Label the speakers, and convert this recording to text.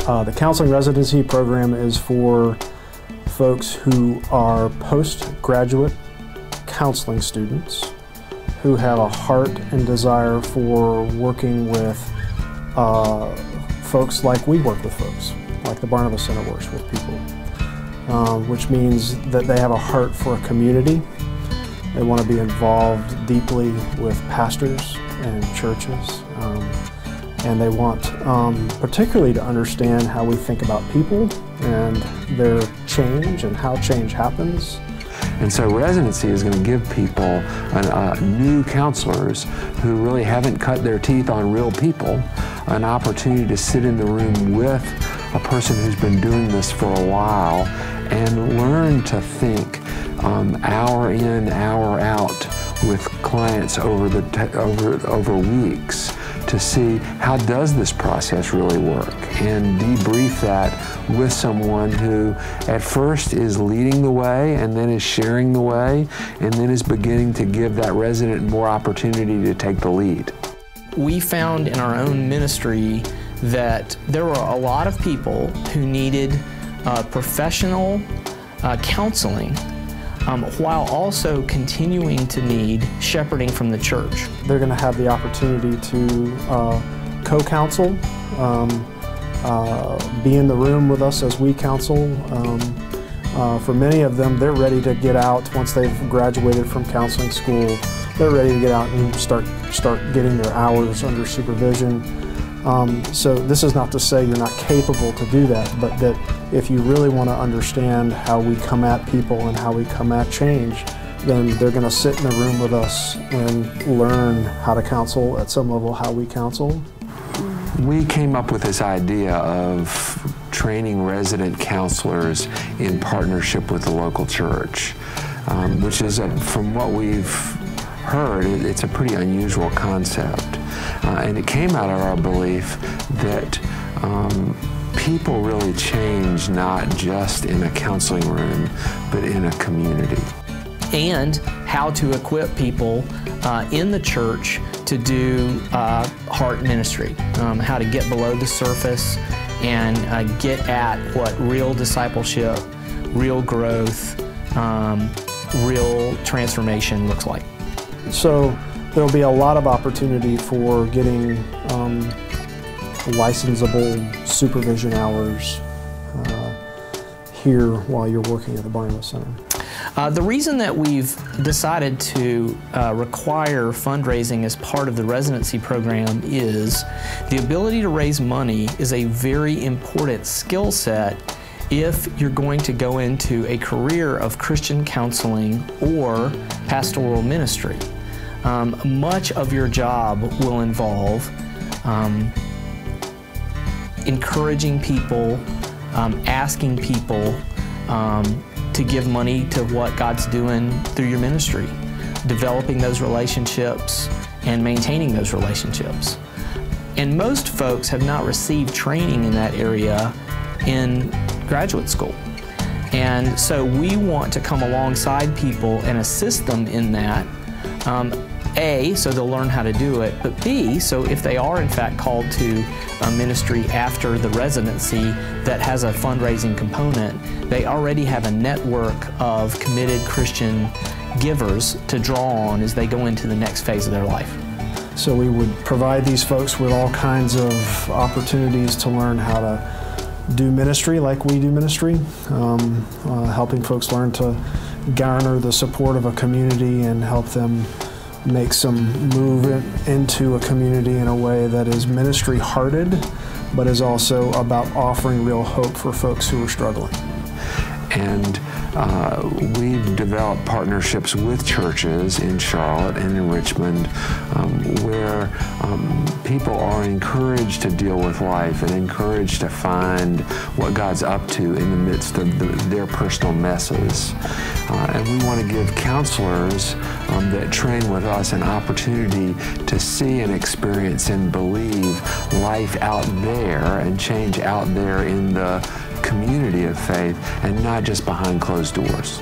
Speaker 1: The counseling residency program is for folks who are postgraduate counseling students who have a heart and desire for working with folks like we work with folks, like the Barnabas Center works with people, which means that they have a heart for a community. They want to be involved deeply with pastors and churches, and they want particularly to understand how we think about people and their change and how change happens.
Speaker 2: And so residency is going to give people, new counselors who really haven't cut their teeth on real people, an opportunity to sit in the room with a person who's been doing this for a while and learn to think hour in, hour out with clients over weeks to see how does this process really work, and debrief that with someone who at first is leading the way and then is sharing the way and then is beginning to give that resident more opportunity to take the lead.
Speaker 3: We found in our own ministry that there were a lot of people who needed professional counseling while also continuing to need shepherding from the church. They're
Speaker 1: going to have the opportunity to co-counsel, be in the room with us as we counsel. For many of them, they're ready to get out once they've graduated from counseling school. They're ready to get out and start getting their hours under supervision. So this is not to say you're not capable to do that, but that if you really want to understand how we come at people and how we come at change, then they're going to sit in the room with us and learn how to counsel at some level, how we counsel.
Speaker 2: We came up with this idea of training resident counselors in partnership with the local church, which is, from what we've heard, it's a pretty unusual concept. And it came out of our belief that people really change not just in a counseling room, but in a community.
Speaker 3: And how to equip people in the church to do heart ministry, how to get below the surface and get at what real discipleship, real growth, real transformation looks like.
Speaker 1: So there'll be a lot of opportunity for getting licensable supervision hours here while you're working at the Barnabas Center.
Speaker 3: The reason that we've decided to require fundraising as part of the residency program is the ability to raise money is a very important skill set if you're going to go into a career of Christian counseling or pastoral ministry. Much of your job will involve encouraging people, asking people to give money to what God's doing through your ministry, developing those relationships and maintaining those relationships. And most folks have not received training in that area in graduate school. And so we want to come alongside people and assist them in that. A, so they'll learn how to do it, but B, so if they are in fact called to a ministry after the residency that has a fundraising component, they already have a network of committed Christian givers to draw on as they go into the next phase of their life.
Speaker 1: So we would provide these folks with all kinds of opportunities to learn how to do ministry like we do ministry, helping folks learn to garner the support of a community and help them make some move into a community in a way that is ministry-hearted, but is also about offering real hope for folks who are struggling.
Speaker 2: And we've developed partnerships with churches in Charlotte and in Richmond where people are encouraged to deal with life and encouraged to find what God's up to in the midst of their personal messes. And we want to give counselors that train with us an opportunity to see and experience and believe life out there and change out there in the community of faith and not just behind closed doors.